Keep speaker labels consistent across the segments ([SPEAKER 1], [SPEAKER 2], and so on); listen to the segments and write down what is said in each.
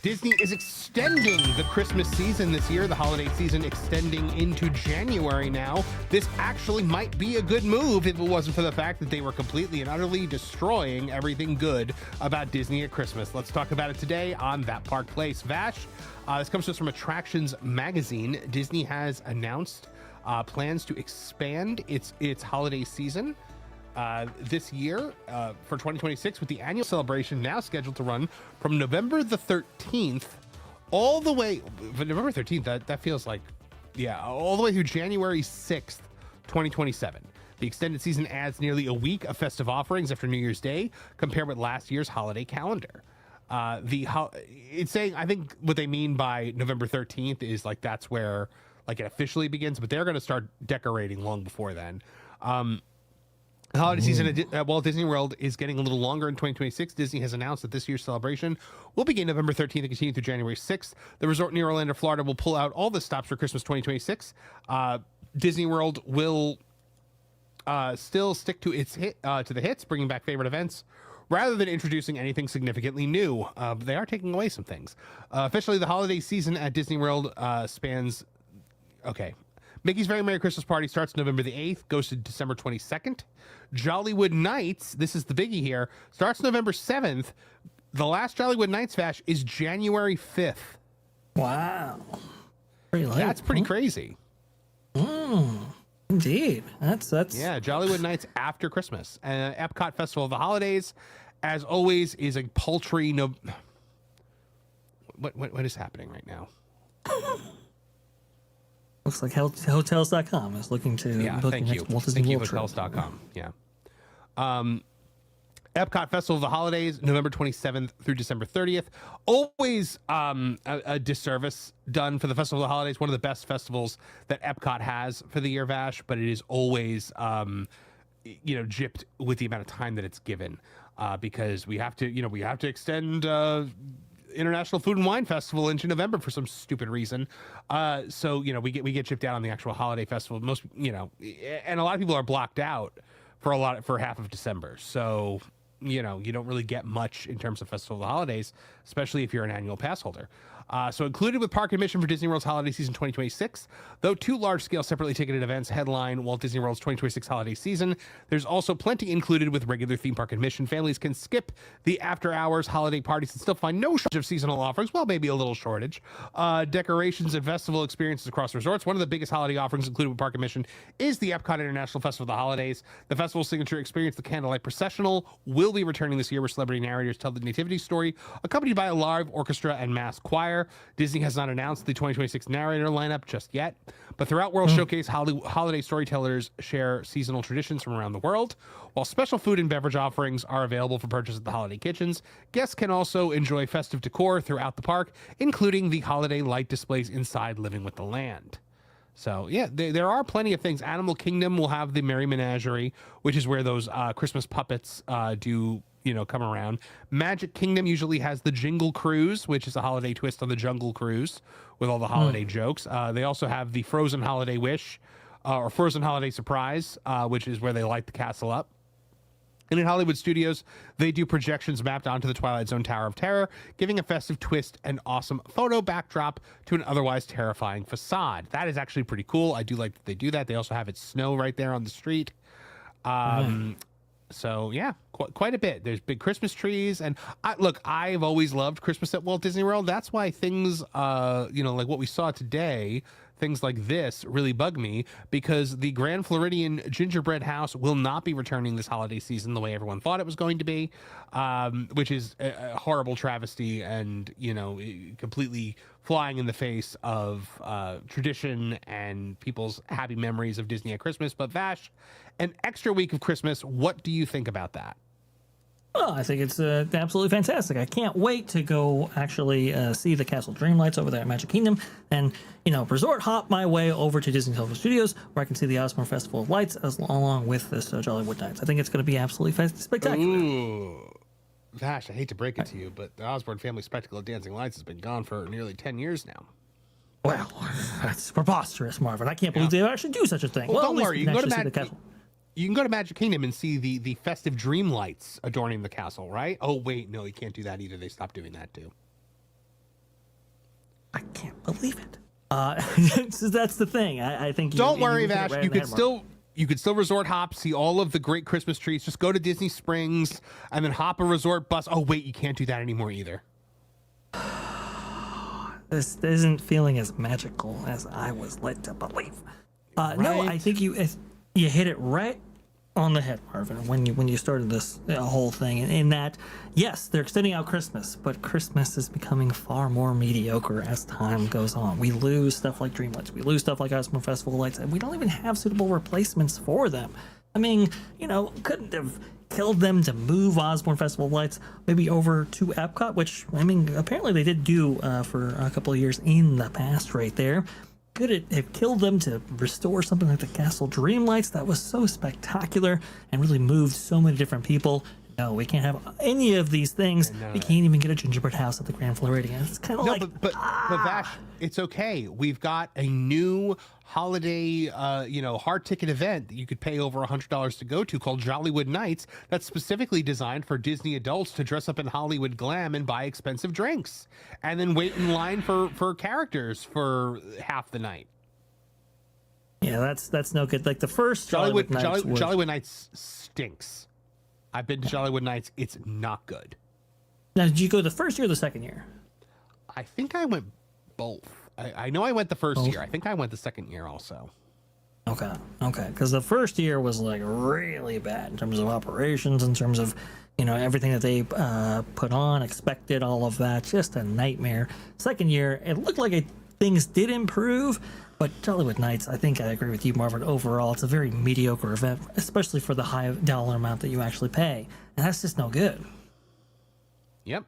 [SPEAKER 1] Disney is extending the Christmas season this year, the holiday season extending into January now. This actually might be a good move if it wasn't for the fact that they were completely and utterly destroying everything good about Disney at Christmas. Let's talk about it today on That Park Place. Vash, this comes to us from Attractions Magazine. Disney has announced plans to expand its holiday season this year for 2026, with the annual celebration now scheduled to run from November the 13th all the way, but November 13th, that feels like, yeah, all the way through January 6th, 2027. The extended season adds nearly a week of festive offerings after New Year's Day compared with last year's holiday calendar. It's saying, I think what they mean by November 13th is like that's where like it officially begins, but they're going to start decorating long before then. The holiday season at Walt Disney World is getting a little longer in 2026. Disney has announced that this year's celebration will begin November 13th and continue through January 6th. The resort near Orlando, Florida will pull out all the stops for Christmas 2026. Disney World will still stick to the hits, bringing back favorite events rather than introducing anything significantly new. But they are taking away some things. Officially, the holiday season at Disney World spans... Okay. Mickey's Very Merry Christmas Party starts November the 8th, goes to December 22nd. Jollywood Nights, this is the biggie here, starts November 7th. The last Jollywood Nights, Vash, is January 5th.
[SPEAKER 2] Wow. Pretty late.
[SPEAKER 1] That's pretty crazy.
[SPEAKER 2] Indeed. That's
[SPEAKER 1] Yeah, Jollywood Nights after Christmas. Epcot Festival of the Holidays, as always, is a paltry What is happening right now?
[SPEAKER 2] Looks like hotels.com is looking to book
[SPEAKER 1] thank you. Thank you, hotels.com. Yeah. Epcot Festival of the Holidays, November 27th through December 30th. Always a disservice done for the Festival of the Holidays. One of the best festivals that Epcot has for the year, Vash, but it is always, gypped with the amount of time that it's given because we have to extend International Food and Wine Festival into November for some stupid reason. So we get chipped out on the actual holiday festival. Most, and a lot of people are blocked out for half of December. So, you don't really get much in terms of Festival of the Holidays, especially if you're an annual pass holder. So included with park admission for Disney World's holiday season 2026, though two large-scale separately ticketed events headline Walt Disney World's 2026 holiday season, there's also plenty included with regular theme park admission. Families can skip the after-hours holiday parties and still find no shortage of seasonal offerings. Well, maybe a little shortage. Decorations and festival experiences across resorts. One of the biggest holiday offerings included with park admission is the Epcot International Festival of the Holidays. The festival's signature experience, the Candlelight Processional, will be returning this year, where celebrity narrators tell the nativity story, accompanied by a live orchestra and mass choir. Disney has not announced the 2026 narrator lineup just yet, but throughout World Showcase, holiday storytellers share seasonal traditions from around the world. While special food and beverage offerings are available for purchase at the holiday kitchens, guests can also enjoy festive decor throughout the park, including the holiday light displays inside Living with the Land. So, yeah, there are plenty of things. Animal Kingdom will have the Merry Menagerie, which is where those Christmas puppets come around. Magic Kingdom usually has the Jingle Cruise, which is a holiday twist on the Jungle Cruise with all the holiday jokes. They also have the Frozen Holiday Wish or Frozen Holiday Surprise, which is where they light the castle up. And in Hollywood Studios, they do projections mapped onto the Twilight Zone Tower of Terror, giving a festive twist and awesome photo backdrop to an otherwise terrifying facade. That is actually pretty cool. I do like that they do that. They also have it snow right there on the street. So yeah, quite a bit. There's big Christmas trees, and I've always loved Christmas at Walt Disney World. That's why things, like what we saw today, things like this really bug me, because the Grand Floridian Gingerbread House will not be returning this holiday season the way everyone thought it was going to be, which is a horrible travesty and, completely flying in the face of tradition and people's happy memories of Disney at Christmas. But Vash, an extra week of Christmas, what do you think about that?
[SPEAKER 2] Well, I think it's absolutely fantastic. I can't wait to go actually see the Castle Dreamlights over there at Magic Kingdom and, resort hop my way over to Disney Hollywood Studios where I can see the Osborne Festival of Lights along with this Jollywood Nights. I think it's going to be absolutely spectacular.
[SPEAKER 1] Ooh. Vash, I hate to break it to you, but the Osborne Family Spectacle of Dancing Lights has been gone for nearly 10 years now.
[SPEAKER 2] Well, that's preposterous, Marvin. I can't believe they would actually do such a thing.
[SPEAKER 1] Well, don't worry. You can go to Magic Kingdom and see the festive dream lights adorning the castle, right? Oh, wait, no, you can't do that either. They stopped doing that, too.
[SPEAKER 2] believe it. So that's the thing. I think.
[SPEAKER 1] Don't worry,
[SPEAKER 2] hit it
[SPEAKER 1] Vash.
[SPEAKER 2] right
[SPEAKER 1] You
[SPEAKER 2] in the
[SPEAKER 1] could
[SPEAKER 2] head, Mark.
[SPEAKER 1] still resort hop, see all of the great Christmas trees. Just go to Disney Springs and then hop a resort bus. Oh wait, you can't do that anymore either.
[SPEAKER 2] This isn't feeling as magical as I was led to believe. No, I think you hit it right on the head, Marvin, when you started this whole thing. In that, yes, they're extending out Christmas, but Christmas is becoming far more mediocre as time goes on. We lose stuff like Dreamlights, we lose stuff like Osmo Festival Lights, and we don't even have suitable replacements for them. I mean, couldn't have killed them to move Osborne Festival Lights maybe over to Epcot, which, I mean, apparently they did do for a couple of years in the past right there. Could it have killed them to restore something like the Castle Dreamlights that was so spectacular and really moved so many different people? No, we can't have any of these things. We can't even get a gingerbread house at the Grand Floridian. It's kind of
[SPEAKER 1] but Vash, it's okay. We've got a new holiday, hard ticket event that you could pay over $100 to go to called Jollywood Nights. That's specifically designed for Disney adults to dress up in Hollywood glam and buy expensive drinks, and then wait in line for characters for half the night.
[SPEAKER 2] Yeah, that's no good. Like the first
[SPEAKER 1] Jollywood Nights stinks. I've been to Jollywood Nights. It's not good.
[SPEAKER 2] Now, did you go the first year or the second year?
[SPEAKER 1] I think I went both. I know I went the first year. I think I went the second year also.
[SPEAKER 2] Okay. Because the first year was like really bad in terms of operations, in terms of, everything that they put on, expected, all of that. Just a nightmare. Second year, it looked like things did improve, but Jollywood Nights, I think I agree with you, Marvin. Overall, it's a very mediocre event, especially for the high dollar amount that you actually pay. And that's just no good.
[SPEAKER 1] Yep,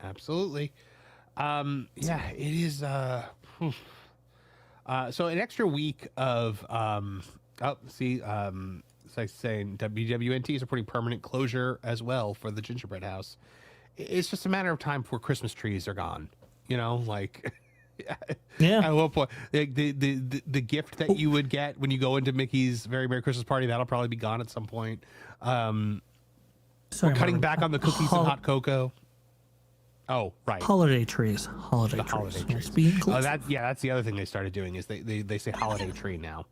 [SPEAKER 1] absolutely. Yeah, it is. So an extra week of it's like saying WWNT is a pretty permanent closure as well for the gingerbread house. It's just a matter of time before Christmas trees are gone.
[SPEAKER 2] Yeah.
[SPEAKER 1] At what point, the gift that you would get when you go into Mickey's Very Merry Christmas Party, that'll probably be gone at some point.
[SPEAKER 2] Sorry,
[SPEAKER 1] we're cutting
[SPEAKER 2] Marvin.
[SPEAKER 1] back on the cookies and hot cocoa. Oh, right.
[SPEAKER 2] Holiday trees. Holiday trees. Let's be inclusive.
[SPEAKER 1] That's the other thing they started doing is they say holiday tree now.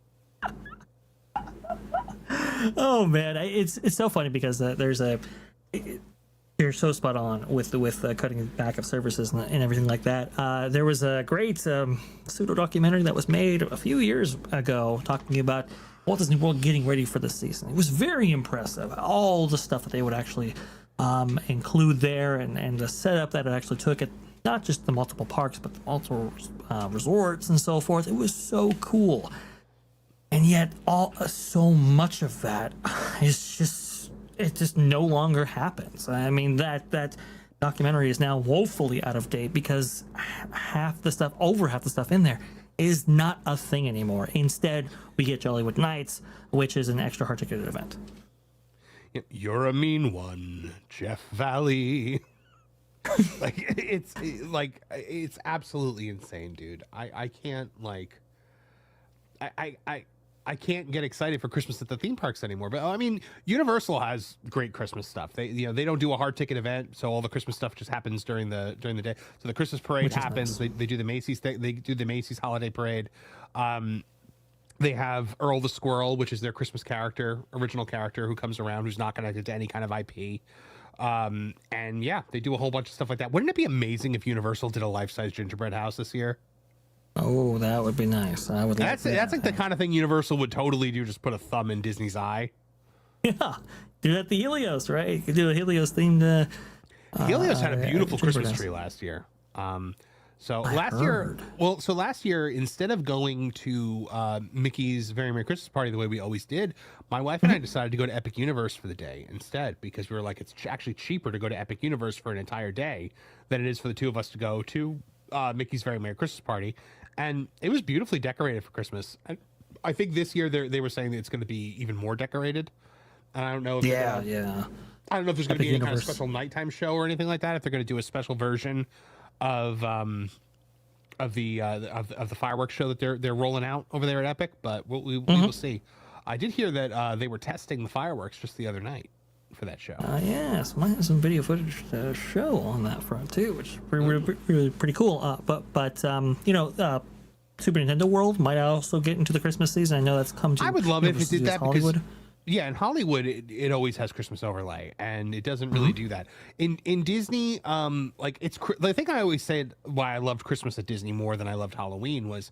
[SPEAKER 2] Oh man, it's so funny because you're so spot on with cutting back of services and everything like that. There was a great pseudo documentary that was made a few years ago talking about Walt Disney World getting ready for the season. It was very impressive. All the stuff that they would actually include there and the setup that it actually took at not just the multiple parks but also resorts and so forth. It was so cool. And yet so much of that is just no longer happens. I mean, that documentary is now woefully out of date because over half the stuff in there is not a thing anymore. Instead, we get Jollywood Nights, which is an extra hard ticketed event.
[SPEAKER 1] You're a mean one, Jeff Valley. It's absolutely insane, dude. I can't I can't get excited for Christmas at the theme parks anymore. But I mean, Universal has great Christmas stuff. They don't do a hard ticket event, so all the Christmas stuff just happens during the day. So the Christmas parade happens. Nice. They do the Macy's thing. They do the Macy's holiday parade. They have Earl the Squirrel, which is their Christmas original character who comes around, who's not connected to any kind of IP. And yeah, they do a whole bunch of stuff like that. Wouldn't it be amazing if Universal did a life-size gingerbread house this year?
[SPEAKER 2] Oh, that would be nice. I would.
[SPEAKER 1] That's like the kind of thing Universal would totally do. Just put a thumb in Disney's eye.
[SPEAKER 2] Yeah, do that at the Helios, right? You could do a Helios themed.
[SPEAKER 1] Helios had a beautiful Christmas tree last year. Last year, instead of going to Mickey's Very Merry Christmas Party the way we always did, my wife and I decided to go to Epic Universe for the day instead, because we were like, it's actually cheaper to go to Epic Universe for an entire day than it is for the two of us to go to Mickey's Very Merry Christmas Party. And it was beautifully decorated for Christmas. I think this year they were saying that it's going to be even more decorated. And I don't know if I don't know if there's going to be any kind of special nighttime show or anything like that. If they're going to do a special version of the fireworks show that they're rolling out over there at Epic, but we will see. I did hear that they were testing the fireworks just the other night for that show.
[SPEAKER 2] Yes, might have some video footage to show on that front too, which is really pretty cool. But Super Nintendo World might also get into the Christmas season. I know that's come to.
[SPEAKER 1] I would love it if it did that
[SPEAKER 2] Hollywood.
[SPEAKER 1] because yeah, in Hollywood it always has Christmas overlay, and it doesn't really do that. In Disney, the thing I always said why I loved Christmas at Disney more than I loved Halloween was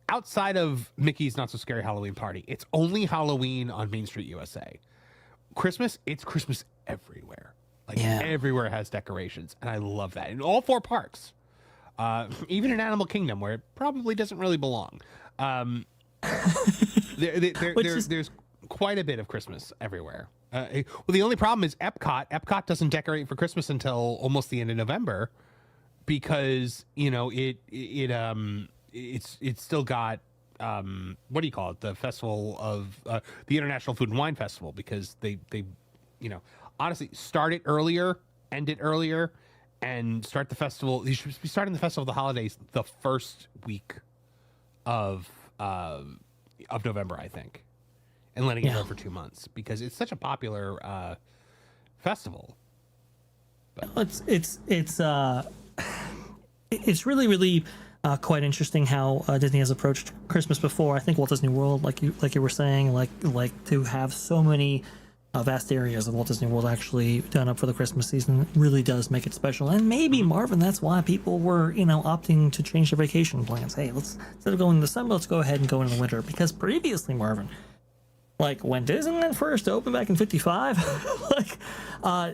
[SPEAKER 1] outside of Mickey's Not So Scary Halloween Party, it's only Halloween on Main Street USA. Christmas, it's Christmas everywhere. Everywhere has decorations, and I love that in all 4 parks. Even in Animal Kingdom, where it probably doesn't really belong. There's quite a bit of Christmas everywhere. Well, the only problem is Epcot. Epcot doesn't decorate for Christmas until almost the end of November because it's still got what do you call it? The festival of the International Food and Wine Festival, because they honestly start it earlier, end it earlier, and start the festival. You should be starting the Festival of the Holidays the first week of November, I think, and letting it go for 2 months because it's such a popular festival.
[SPEAKER 2] But it's really quite interesting how Disney has approached Christmas before. I think Walt Disney World, like you were saying, like to have so many vast areas of Walt Disney World actually done up for the Christmas season really does make it special. And maybe, Marvin, that's why people were opting to change their vacation plans. Hey, instead of going in the summer, let's go ahead and go in the winter, because previously, Marvin, like when Disneyland first opened back in '55,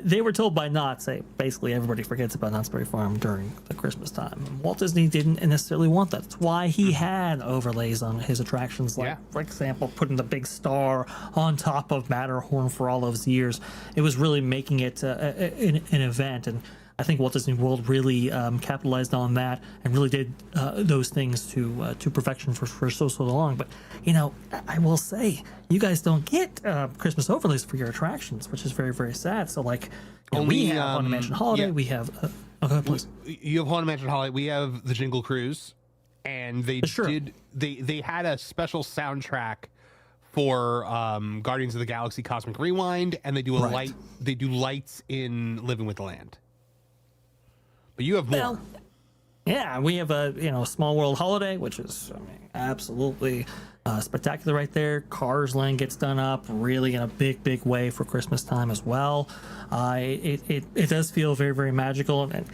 [SPEAKER 2] they were told by Knott's, basically everybody forgets about Knott's Berry Farm during the Christmas time. And Walt Disney didn't necessarily want that. That's why he had overlays on his attractions, for example, putting the big star on top of Matterhorn for all those years. It was really making it an event, and I think Walt Disney World really capitalized on that and really did those things to perfection for so long. But I will say, you guys don't get Christmas overlays for your attractions, which is very, very sad. So we have Haunted Mansion Holiday. We have please.
[SPEAKER 1] You have Haunted Mansion Holiday. We have the Jingle Cruise, and they they had a special soundtrack for Guardians of the Galaxy Cosmic Rewind, and they do lights in Living with the Land. But you have more.
[SPEAKER 2] Well, yeah, we have a Small World Holiday, which is absolutely spectacular right there. Cars Land gets done up really in a big way for Christmas time as well. It does feel very, very magical, and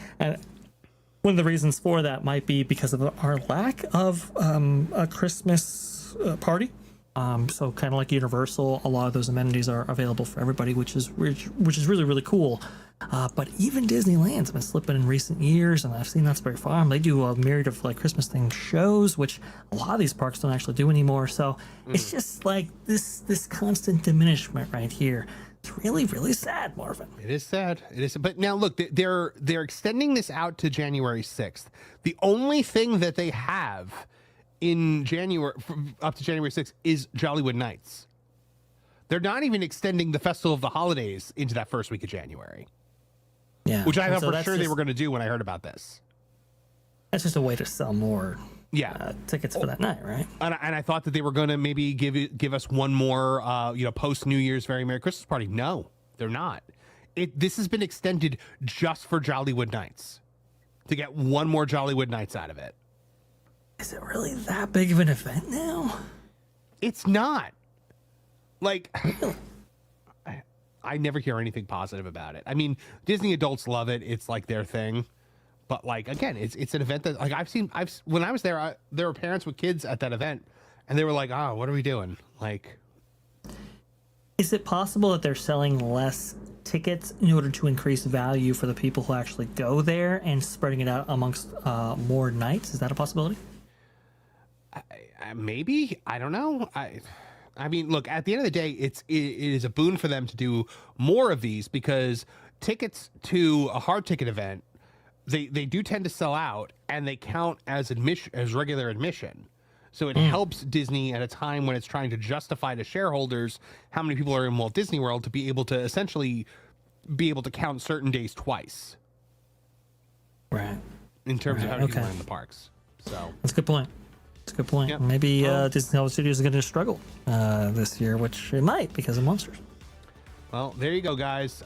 [SPEAKER 2] one of the reasons for that might be because of our lack of a Christmas party. So kind of like Universal, a lot of those amenities are available for everybody, which is really, really cool. But even Disneyland's been slipping in recent years, and I've seen Knott's Berry Farm. They do a myriad of Christmas themed shows, which a lot of these parks don't actually do anymore. So it's just like this constant diminishment right here. It's really, really sad, Marvin.
[SPEAKER 1] It is sad. It is. But now look, they're extending this out to January 6th. The only thing that they have in January up to January 6th is Jollywood Nights. They're not even extending the Festival of the Holidays into that first week of January.
[SPEAKER 2] Yeah,
[SPEAKER 1] which I thought for sure they were going to do when I heard about this.
[SPEAKER 2] That's just a way to sell more tickets for that night, right?
[SPEAKER 1] And I thought that they were going to maybe give us one more post New Year's Very Merry Christmas party. No, they're not. This has been extended just for Jollywood Nights to get one more Jollywood Nights out of it.
[SPEAKER 2] Is it really that big of an event now?
[SPEAKER 1] It's not. I never hear anything positive about it. I mean, Disney adults love it. It's like their thing. But again, it's an event that when I was there, there were parents with kids at that event, and they were like, "Oh, what are we doing?"
[SPEAKER 2] Is it possible that they're selling less tickets in order to increase value for the people who actually go there and spreading it out amongst more nights? Is that a possibility?
[SPEAKER 1] Maybe. I don't know. I mean, look, at the end of the day, it is a boon for them to do more of these, because tickets to a hard ticket event, they do tend to sell out, and they count as regular admission. So it helps Disney at a time when it's trying to justify to shareholders how many people are in Walt Disney World, to be able to essentially count certain days twice.
[SPEAKER 2] Right.
[SPEAKER 1] In terms of how many people are in the parks. So
[SPEAKER 2] that's a good point. That's a good point. Yep. Maybe, Disney Hollywood Studios is going to struggle this year, which it might because of Monsters.
[SPEAKER 1] Well, there you go, guys.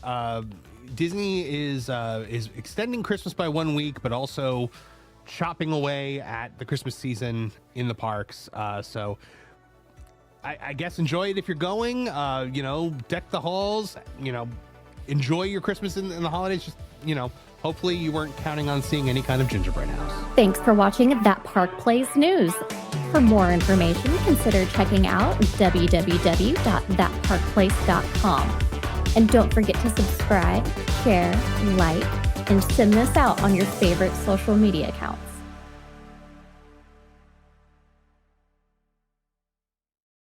[SPEAKER 1] Disney is extending Christmas by 1 week, but also chopping away at the Christmas season in the parks. So I guess enjoy it if you're going. Deck the halls. Enjoy your Christmas in the holidays. Just hopefully you weren't counting on seeing any kind of gingerbread house.
[SPEAKER 3] Thanks for watching That Park Plays News. For more information, consider checking out www.thatparkplace.com. And don't forget to subscribe, share, like, and send this out on your favorite social media accounts.